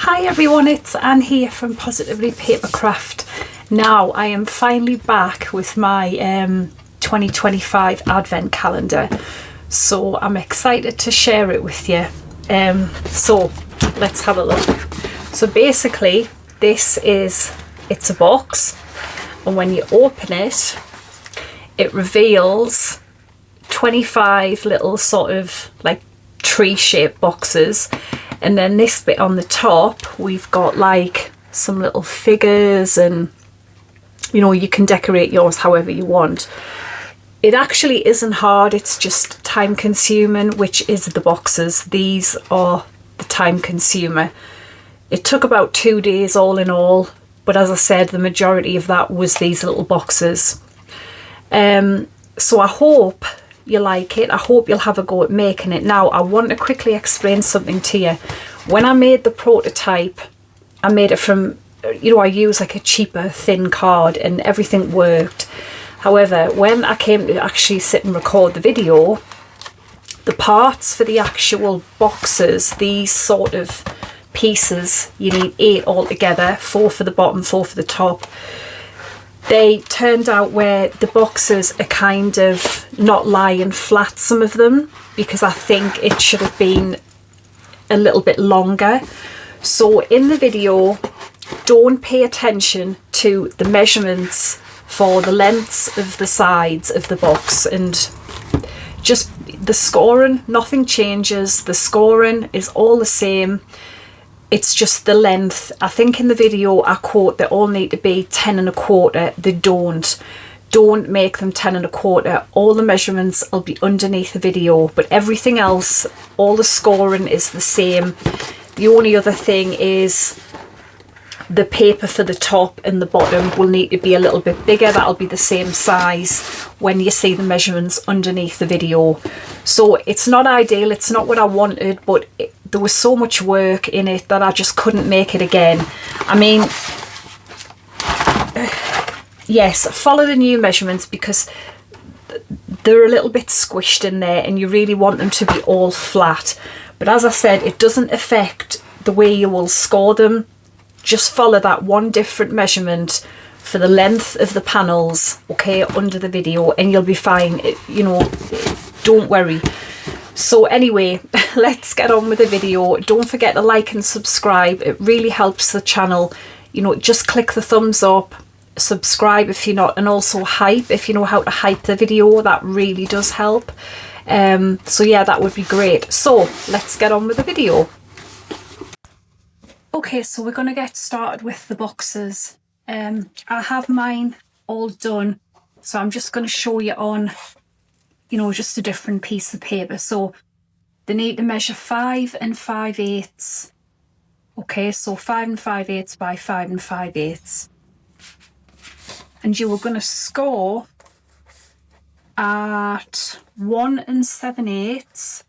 Hi everyone, it's Anne here from Positively Papercraft. Now I am finally back with my 2025 advent calendar, so I'm excited to share it with you. So let's have a look. So basically it's a box, and when you open it, it reveals 25 little sort of like tree shaped boxes, and then this bit on the top we've got like some little figures, and you know, you can decorate yours however you want. It actually isn't hard, it's just time consuming, which is the boxes. These are the time consumer. It took about 2 days all in all, but as I said, the majority of that was these little boxes. So I hope you like it. I hope you'll have a go at making it. Now I want to quickly explain something to you. When I made the prototype, I made it from, you know, I used like a cheaper thin card and everything worked. However, when I came to actually sit and record the video, the parts for the actual boxes, these sort of pieces, you need 8 altogether, 4 for the bottom, 4 for the top. They turned out where the boxes are kind of not lying flat, some of them, because I think it should have been a little bit longer. So in the video, don't pay attention to the measurements for the lengths of the sides of the box, and just the scoring, nothing changes. The scoring is all the same. It's just the length. I think in the video I quote they all need to be 10 1/4. They don't make them 10 1/4. All the measurements will be underneath the video, but everything else, all the scoring is the same. The only other thing is the paper for the top and the bottom will need to be a little bit bigger. That'll be the same size when you see the measurements underneath the video. So it's not ideal, it's not what I wanted, but there was so much work in it that I just couldn't make it again. I mean, yes, follow the new measurements because they're a little bit squished in there and you really want them to be all flat. But as I said, it doesn't affect the way you will score them. Just follow that one different measurement for the length of the panels, okay, under the video, and you'll be fine. You know, don't worry. So anyway, let's get on with the video. Don't forget to like and subscribe. It really helps the channel. You know, just click the thumbs up, subscribe if you're not, and also hype if you know how to hype the video. That really does help. So yeah, that would be great. So let's get on with the video. Okay, so we're going to get started with the boxes. I have mine all done, so I'm just going to show you on, you know, just a different piece of paper. So they need to measure 5 5/8. Okay, so 5 5/8 by 5 5/8. And you are going to score at 1 7/8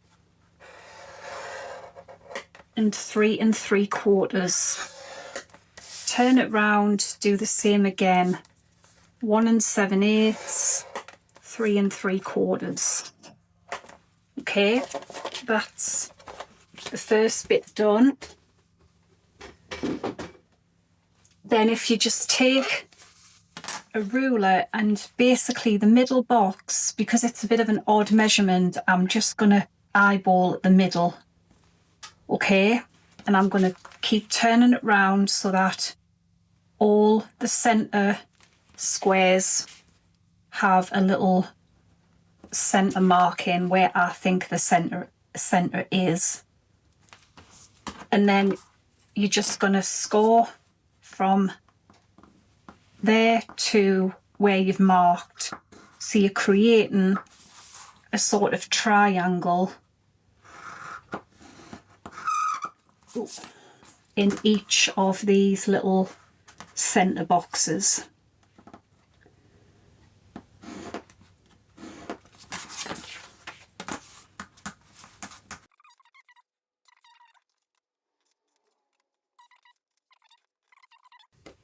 and 3 3/4. Turn it round, do the same again. 1 7/8, 3 3/4. Okay, that's the first bit done. Then if you just take a ruler and basically the middle box, because it's a bit of an odd measurement, I'm just going to eyeball the middle. Okay, and I'm going to keep turning it round so that all the center squares have a little center marking where I think the center is, and then you're just going to score from there to where you've marked. So you're creating a sort of triangle in each of these little center boxes.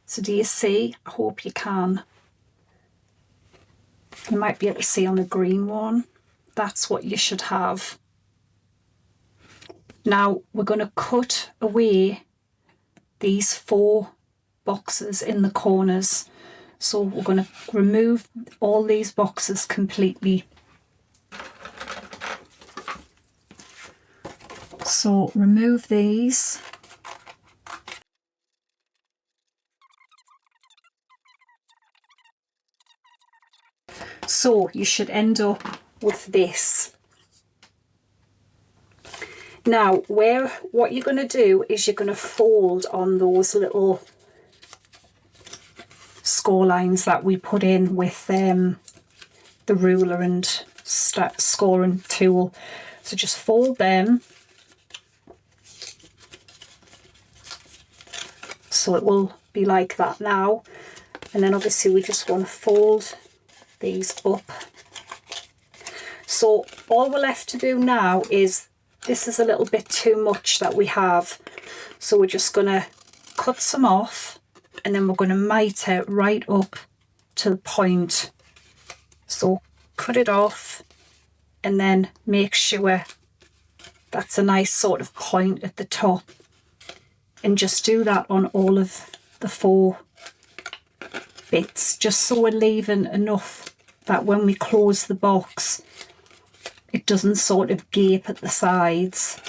So do you see? I hope you can. You might be able to see on the green one. That's what you should have. Now we're going to cut away these 4 boxes in the corners. So we're going to remove all these boxes completely. So remove these. So you should end up with this. Now, what you're going to do is you're going to fold on those little score lines that we put in with the ruler and scoring tool. So just fold them. So it will be like that now. And then obviously we just want to fold these up. So all we're left to do now is, this is a little bit too much that we have. So we're just going to cut some off, and then we're going to miter right up to the point. So cut it off and then make sure that's a nice sort of point at the top. And just do that on all of the 4 bits, just so we're leaving enough that when we close the box, it doesn't sort of gape at the sides.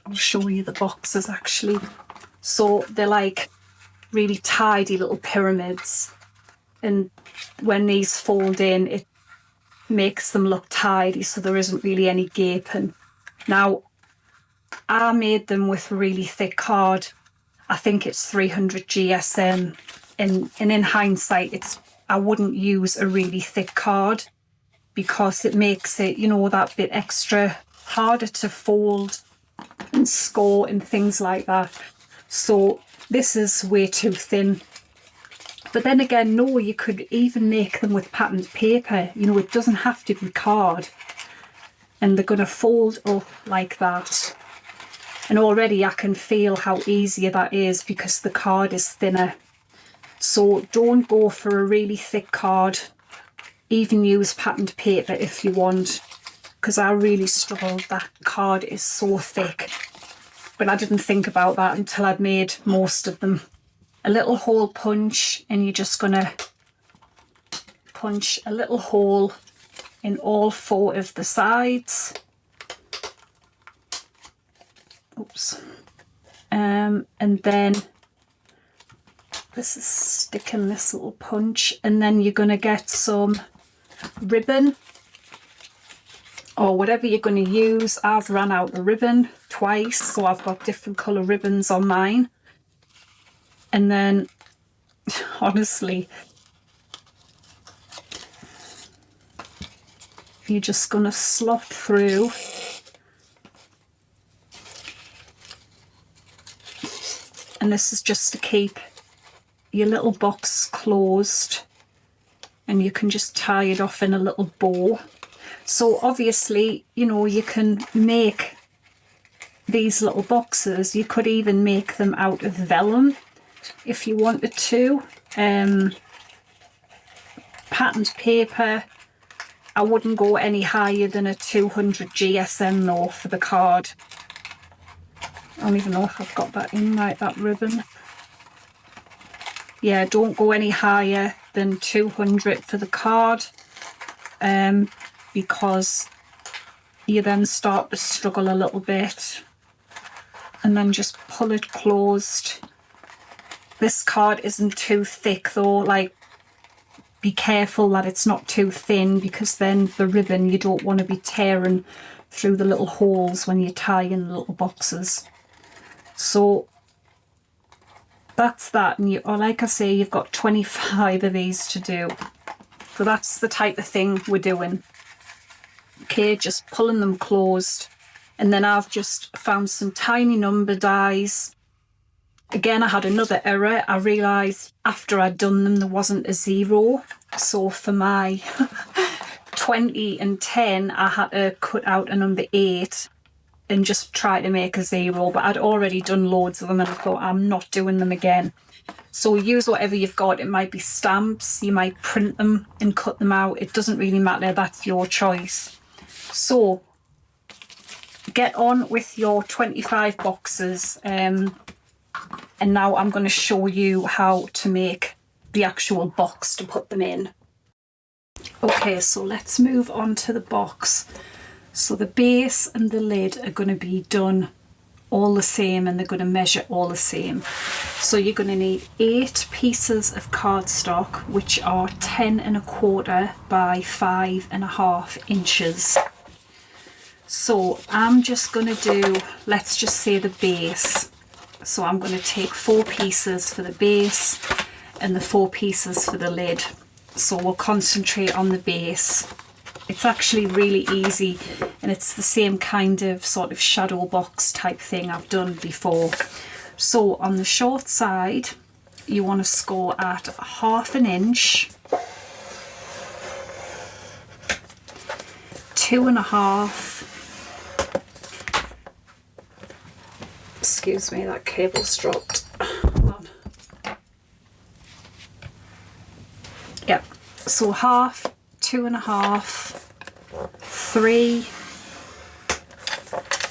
I'll show you the boxes actually. So they're like really tidy little pyramids, and when these fold in, it makes them look tidy, so there isn't really any gaping. Now, I made them with really thick card. I think it's 300 GSM, and in hindsight, I wouldn't use a really thick card because it makes it, you know, that bit extra harder to fold and score and things like that. So this is way too thin. But then again, no, you could even make them with patterned paper. You know, it doesn't have to be card. And they're going to fold up like that. And already I can feel how easier that is because the card is thinner. So don't go for a really thick card. Even use patterned paper if you want, because I really struggled. That card is so thick. But I didn't think about that until I'd made most of them. A little hole punch, and you're just going to punch a little hole in all 4 of the sides. Oops. And then this is sticking this little punch, and then you're going to get some ribbon or whatever you're going to use. I've run out of ribbon twice, so I've got different colour ribbons on mine. And then honestly, you're just going to slot through and this is just to keep your little box closed, and you can just tie it off in a little bow. So obviously, you know, you can make these little boxes, you could even make them out of vellum if you wanted to. Patterned paper, I wouldn't go any higher than a 200 GSM though for the card. I don't even know if I've got that in right, that ribbon. Yeah, don't go any higher than 200 for the card, because you then start to struggle a little bit. And then just pull it closed. This card isn't too thick though, like be careful that it's not too thin, because then the ribbon, you don't want to be tearing through the little holes when you tie in the little boxes. So that's that, and like I say, you've got 25 of these to do. So that's the type of thing we're doing. Okay, just pulling them closed. And then I've just found some tiny number dies. Again, I had another error. I realised after I'd done them there wasn't a 0. So for my 20 and 10, I had to cut out a number 8 and just try to make a 0. But I'd already done loads of them and I thought I'm not doing them again. So use whatever you've got. It might be stamps, you might print them and cut them out. It doesn't really matter, that's your choice. So get on with your 25 boxes, and now I'm going to show you how to make the actual box to put them in. Okay, so let's move on to the box. So the base and the lid are going to be done all the same, and they're going to measure all the same. So you're going to need 8 pieces of cardstock, which are 10 1/4 by 5 1/2 inches. So I'm just going to do, let's just say the base. So I'm going to take 4 pieces for the base and the 4 pieces for the lid. So we'll concentrate on the base. It's actually really easy, and it's the same kind of sort of shadow box type thing I've done before. So on the short side, you want to score at 1/2 inch, 2 1/2. Excuse me, that cable's dropped. Hold on. Yep, so 1/2, 2 1/2, 3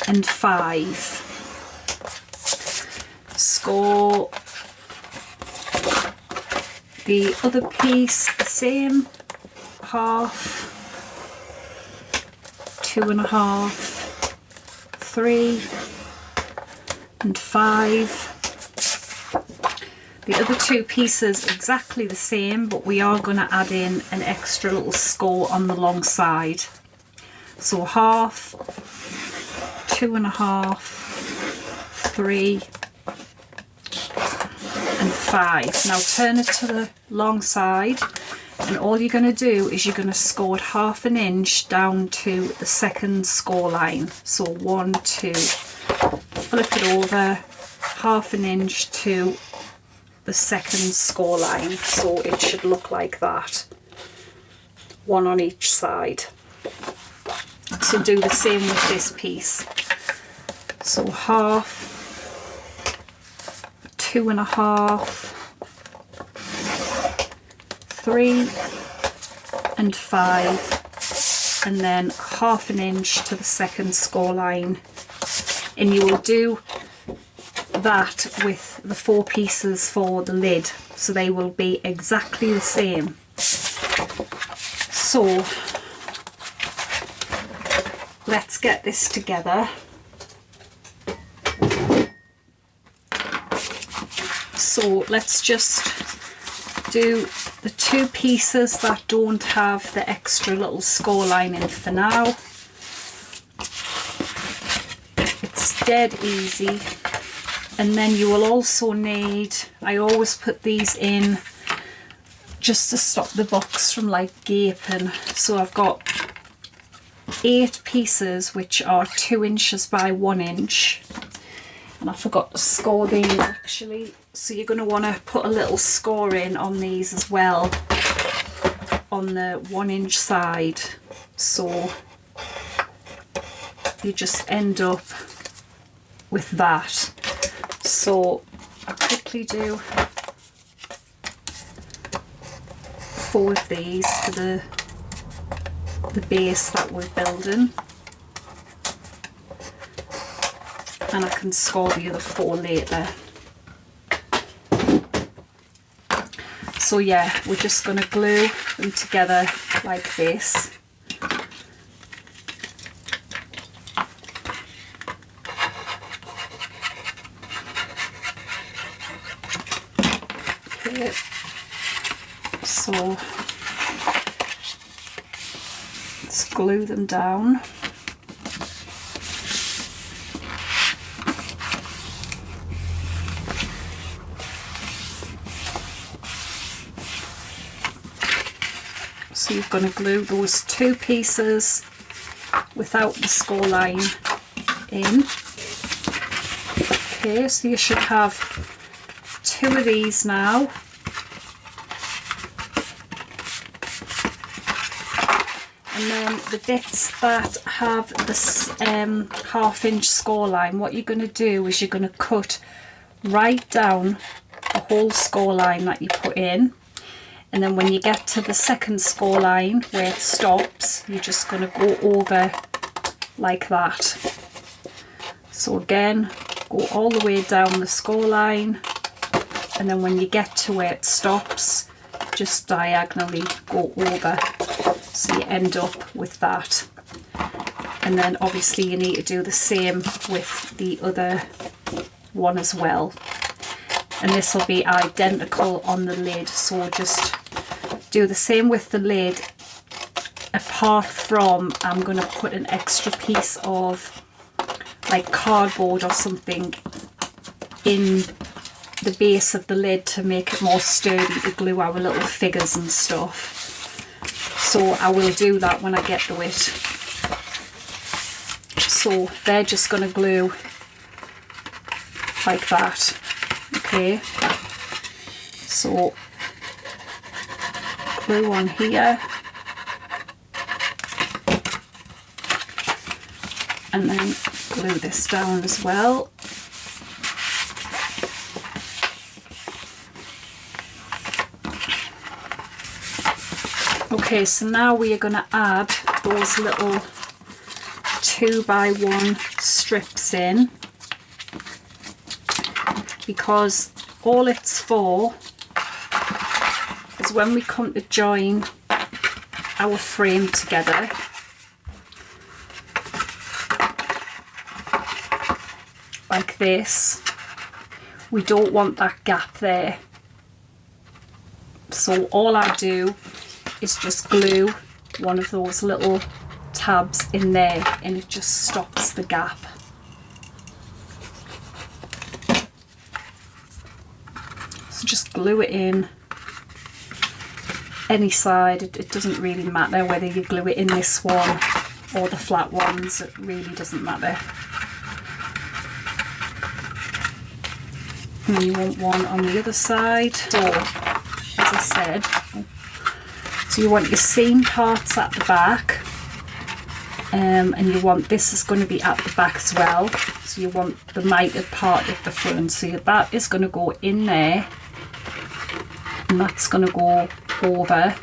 and 5. Score the other piece the same, 1/2, 2 1/2, 3 and 5. The other 2 pieces exactly the same, but we are going to add in an extra little score on the long side. So 1/2, 2 1/2, 3 and 5. Now turn it to the long side, and all you're going to do is you're going to score 1/2 inch down to the second score line. So 1, 2, flip it over, 1/2 inch to the second score line. So it should look like that, 1 on each side. So do the same with this piece. So 1/2, 2 1/2, 3 and 5, and then 1/2 inch to the second score line. And you will do that with the 4 pieces for the lid, so they will be exactly the same. So let's get this together. So let's just do the 2 pieces that don't have the extra little score line in for now. It's dead easy. And then you will also need, I always put these in just to stop the box from like gaping. So I've got 8 pieces which are 2 inches by 1 inch. And I forgot to score these actually. So you're going to want to put a little score in on these as well, on the 1 inch side. So you just end up with that. So I'll quickly do 4 of these for the base that we're building, and I can score the other 4 later. So yeah, we're just going to glue them together like this. Okay, so let's glue them down. So you're going to glue those 2 pieces without the score line in. Okay, so you should have 2 of these now. And then the bits that have this 1/2 inch score line, what you're going to do is you're going to cut right down the whole score line that you put in. And then when you get to the second score line where it stops, you're just going to go over like that. So again, go all the way down the score line, and then when you get to where it stops, just diagonally go over, so you end up with that. And then obviously you need to do the same with the other one as well. And this will be identical on the lid, so just do the same with the lid, apart from I'm going to put an extra piece of like cardboard or something in the base of the lid to make it more sturdy to glue our little figures and stuff. So I will do that when I get to it. So they're just going to glue like that. Okay, so glue on here, and then glue this down as well. Okay, so now we are going to add those little 2x1 strips in, because all it's for is when we come to join our frame together, like this, we don't want that gap there. So all I do is just glue one of those little tabs in there, and it just stops the gap. So just glue it in any side. It doesn't really matter whether you glue it in this one or the flat ones, it really doesn't matter. And then you want one on the other side. So as I said, so you want your seam parts at the back, and you want this is going to be at the back as well, so you want the mitered part at the front, so that is going to go in there, and that's going to go over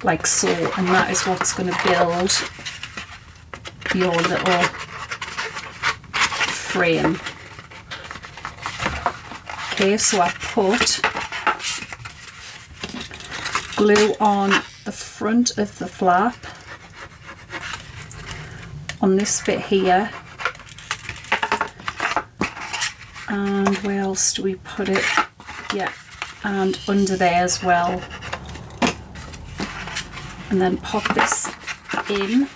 like so, and that is what's going to build your little frame. Okay, so I put glue on the front of the flap, on this bit here, and where else do we put it? Yeah, and under there as well. And then pop this in.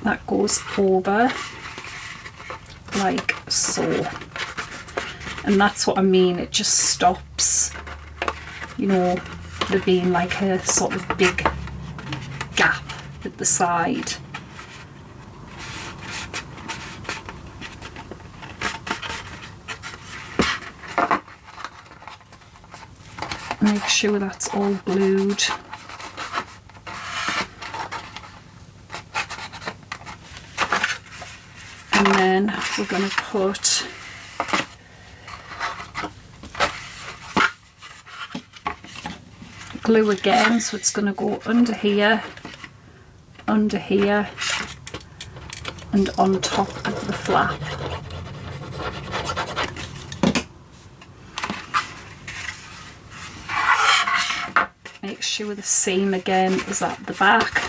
That goes over like so. And that's what I mean, it just stops, you know, there being like a sort of big gap at the side. Make sure that's all glued. And then we're going to put glue again, so it's going to go under here, and on top of the flap. Make sure the seam again is at the back,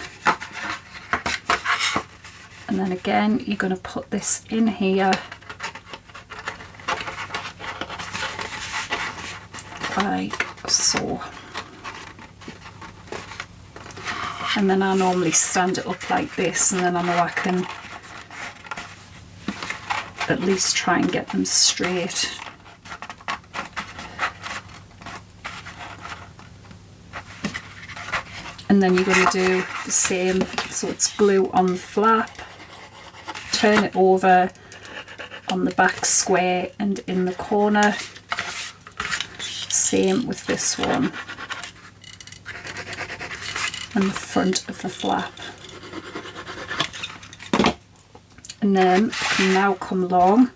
and then again you're going to put this in here like so. And then I normally stand it up like this, and then I know I can at least try and get them straight. And then you're going to do the same, so it's glue on the flap, turn it over on the back square and in the corner. Same with this one, and the front of the flap. And then you can now come along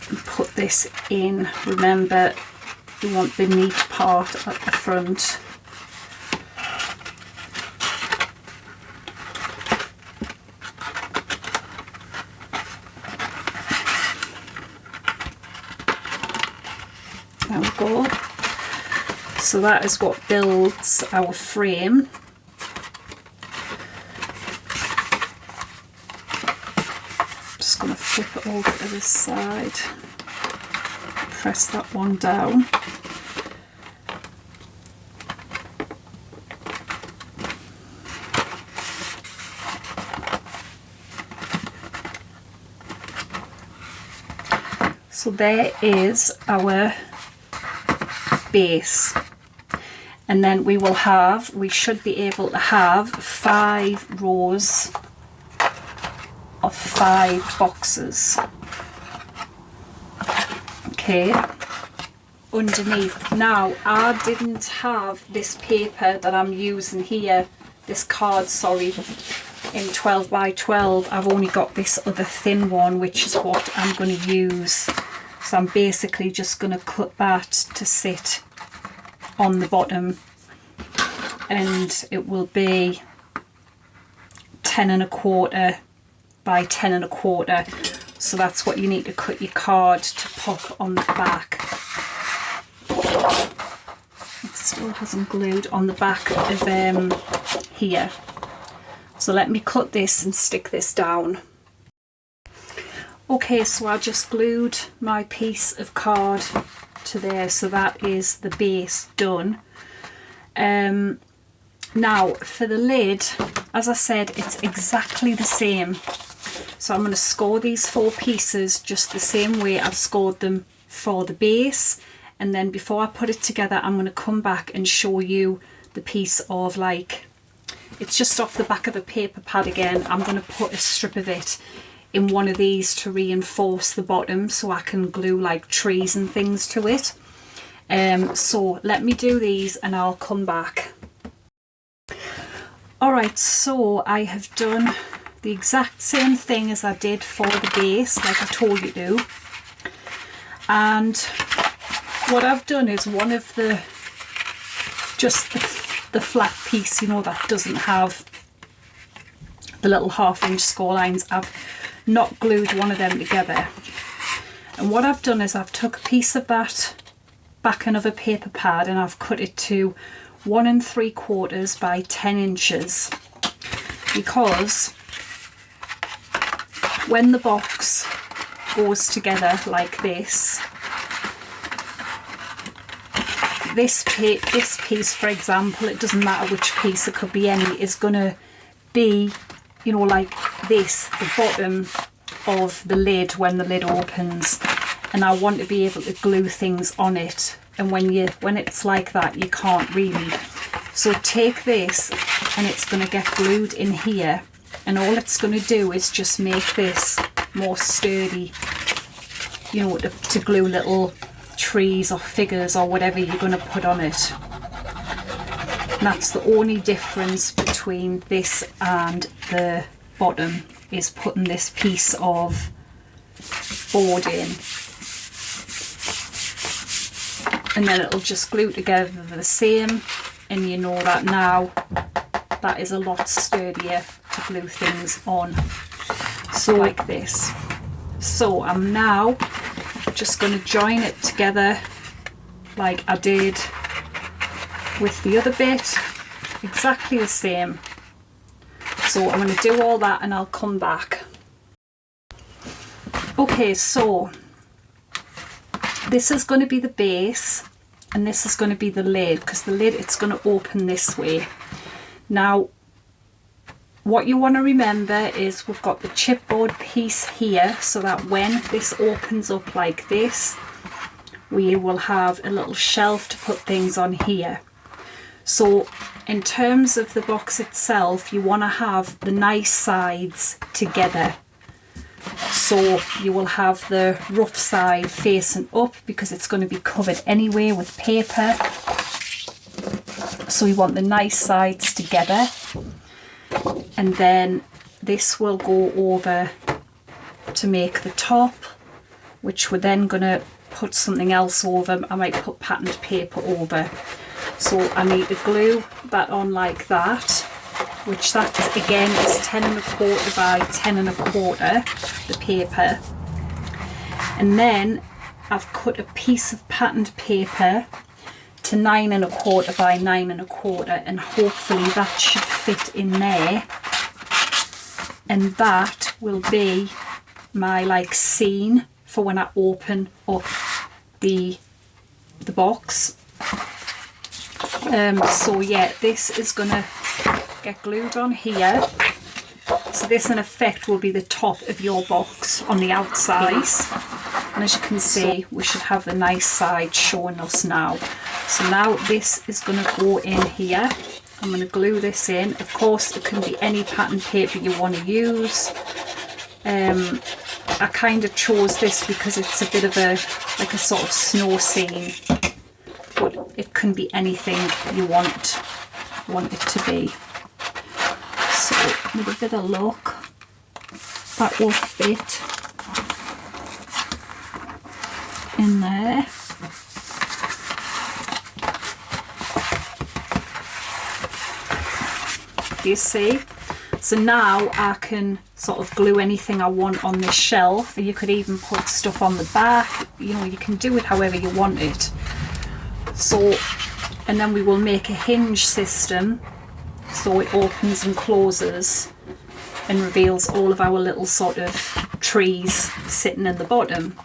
and put this in. Remember, you want the neat part at the front. There we go. So that is what builds our frame. Just going to flip it over to this side. Press that one down. So there is our base, and then we should be able to have 5 rows of 5 boxes. Okay, underneath. Now, I didn't have this paper that I'm using here, this card, sorry, in 12 by 12. I've only got this other thin one, which is what I'm going to use. So I'm basically just going to cut that to sit on the bottom, and it will be 10 1/4 by 10 1/4. So that's what you need to cut your card to pop on the back. It still hasn't glued on the back of here. So let me cut this and stick this down. Okay, so I just glued my piece of card to there, so that is the base done. Now for the lid, as I said, it's exactly the same. So I'm going to score these 4 pieces just the same way I've scored them for the base, and then before I put it together I'm going to come back and show you the piece of, like, it's just off the back of a paper pad again. I'm going to put a strip of it in one of these to reinforce the bottom so I can glue like trees and things to it. So let me do these and I'll come back. Alright, so I have done the exact same thing as I did for the base, like I told you to. And what I've done is one of the, just the flat piece, you know, that doesn't have the little 1/2 inch score lines, I've not glued one of them together. And what I've done is I've took a piece of that backing of a paper pad and I've cut it to 1 3/4 by 10 inches, because when the box goes together like this, this piece, for example, it doesn't matter which piece, it could be any, is going to be, you know, like this, the bottom of the lid when the lid opens, and I want to be able to glue things on it, and when it's like that you can't really. So take this and it's going to get glued in here, and all it's going to do is just make this more sturdy, you know, to glue little trees or figures or whatever you're going to put on it. And that's the only difference between this and the bottom, is putting this piece of board in, and then it'll just glue together the same, and you know that now that is a lot sturdier to glue things on. So like this. So I'm now just going to join it together like I did with the other bit, exactly the same. So I'm going to do all that and I'll come back. Okay, so this is going to be the base and this is going to be the lid, because the lid, it's going to open this way. Now what you want to remember is we've got the chipboard piece here, so that when this opens up like this, we will have a little shelf to put things on here. So in terms of the box itself, you want to have the nice sides together. So you will have the rough side facing up because it's going to be covered anyway with paper. So you want the nice sides together. And then this will go over to make the top, which we're then going to put something else over. I might put patterned paper over. So I need to glue that on like that, which that again is 10 1/4 by 10 1/4, the paper. And then I've cut a piece of patterned paper to 9 1/4 by 9 1/4, and hopefully that should fit in there, and that will be my like scene for when I open up the box. So yeah, this is gonna get glued on here. So this in effect will be the top of your box on the outside, and as you can see, we should have the nice side showing us now. So now this is going to go in here. I'm going to glue this in. Of course, it can be any pattern paper you want to use. I kind of chose this because it's a bit of a like a sort of snow scene, but it can be anything you want it to be. So with a bit of luck, that will fit in there. You see? So now I can sort of glue anything I want on this shelf. You could even put stuff on the back, you know, you can do it however you want it. So, and then we will make a hinge system so it opens and closes and reveals all of our little sort of trees sitting in the bottom.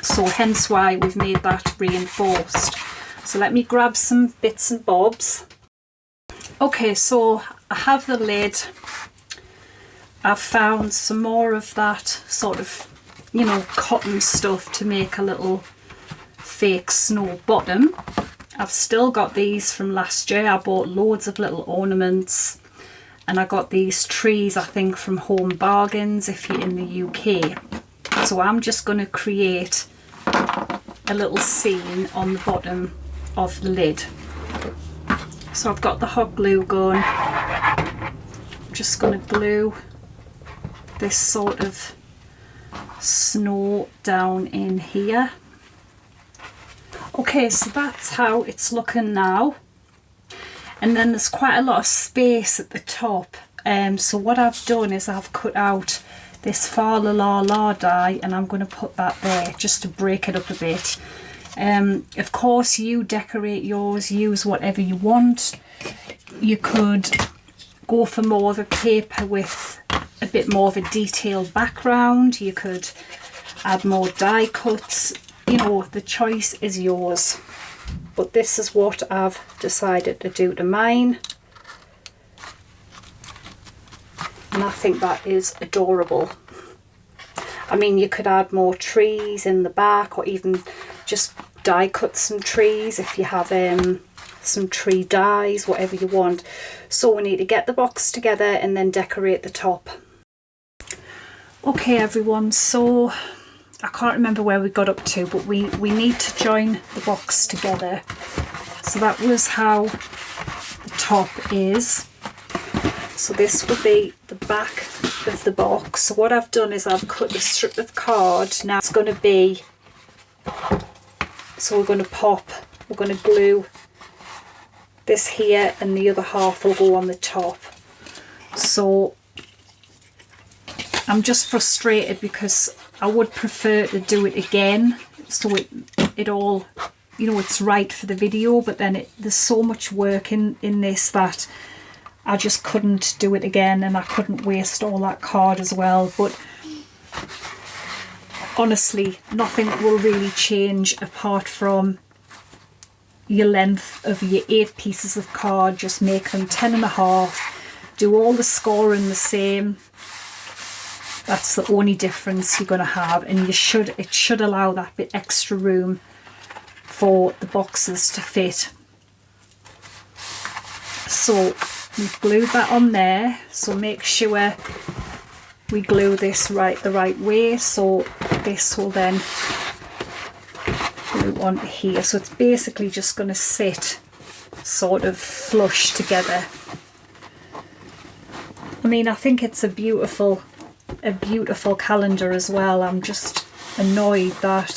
So hence why we've made that reinforced. So let me grab some bits and bobs. Okay, so I have the lid. I've found some more of that sort of, you know, cotton stuff to make a little fake snow bottom. I've still got these from last year. I bought loads of little ornaments, and I got these trees, I think, from Home Bargains if you're in the UK. So I'm just going to create a little scene on the bottom of the lid. So I've got the hot glue gun. I'm just going to glue this sort of snow down in here. Okay, so that's how it's looking now. And then there's quite a lot of space at the top. So what I've done is I've cut out this Fa La La La die, and I'm going to put that there just to break it up a bit. Of course, you decorate yours, use whatever you want. You could go for more of a paper with a bit more of a detailed background. You could add more die cuts. You know, the choice is yours. But this is what I've decided to do to mine. And I think that is adorable. I mean, you could add more trees in the back, or even just die cut some trees if you have some tree dies, whatever you want. So we need to get the box together and then decorate the top. Okay everyone, so I can't remember where we got up to, but we need to join the box together. So that was how the top is. So this will be the back of the box. So what I've done is I've cut a strip of card. Now it's going to be, so we're going to glue this here, and the other half will go on the top. So I'm just frustrated because I would prefer to do it again, so it all, you know, it's right for the video, but then there's so much work in this that I just couldn't do it again, and I couldn't waste all that card as well. But honestly, nothing will really change apart from your length of your 8 pieces of card. Just make them 10.5, do all the scoring the same. That's the only difference you're going to have, and it should allow that bit extra room for the boxes to fit. So we've glued that on there, so make sure we glue this the right way, so this will then glue on here. So it's basically just going to sit sort of flush together. I mean, I think it's a beautiful calendar as well. I'm just annoyed that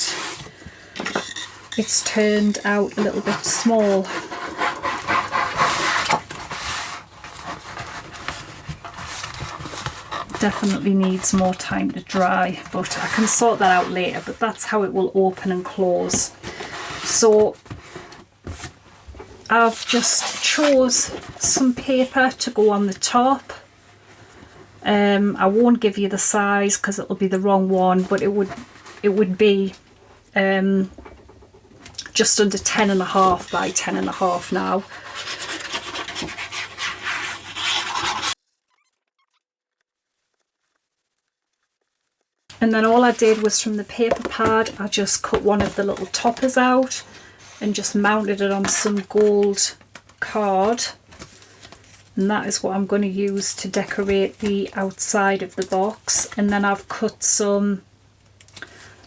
it's turned out a little bit small. definitely needs more time to dry, but I can sort that out later. But that's how it will open and close. So I've just chose some paper to go on the top. I won't give you the size because it'll be the wrong one, but it would be just under 10.5 by 10.5 now. And then all I did was, from the paper pad, I just cut one of the little toppers out and just mounted it on some gold card. And that is what I'm going to use to decorate the outside of the box. And then I've cut some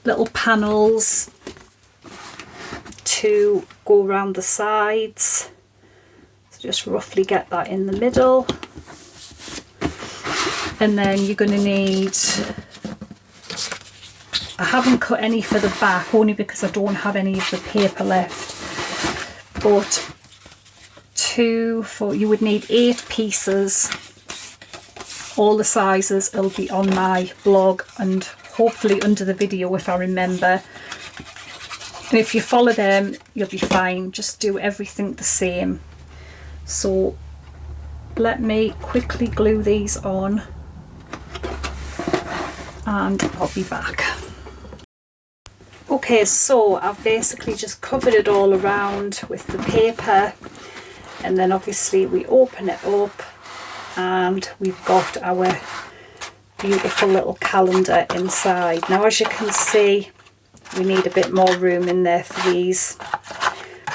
little panels to go around the sides. So just roughly get that in the middle. And then you're going to need, I haven't cut any for the back only because I don't have any of the paper left, but you would need 8 pieces, all the sizes. It'll be on my blog and hopefully under the video if I remember. And if you follow them, you'll be fine. Just do everything the same. So let me quickly glue these on and I'll be back. Okay, so I've basically just covered it all around with the paper, and then obviously we open it up and we've got our beautiful little calendar inside. Now, as you can see, we need a bit more room in there for these,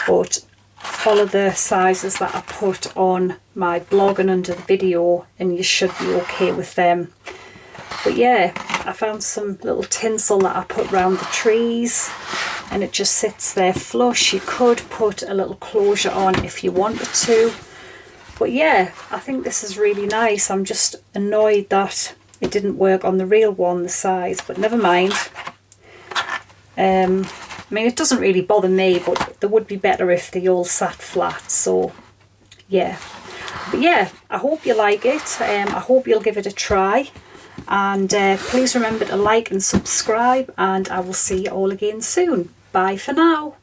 but follow the sizes that I put on my blog and under the video and you should be okay with them. But yeah, I found some little tinsel that I put around the trees and it just sits there flush. You could put a little closure on if you wanted to, but yeah, I think this is really nice. I'm just annoyed that it didn't work on the real one, the size, but never mind. I mean, it doesn't really bother me, but they would be better if they all sat flat. So yeah, but yeah, I hope you like it. I hope you'll give it a try. And please remember to like and subscribe, and I will see you all again soon. Bye for now.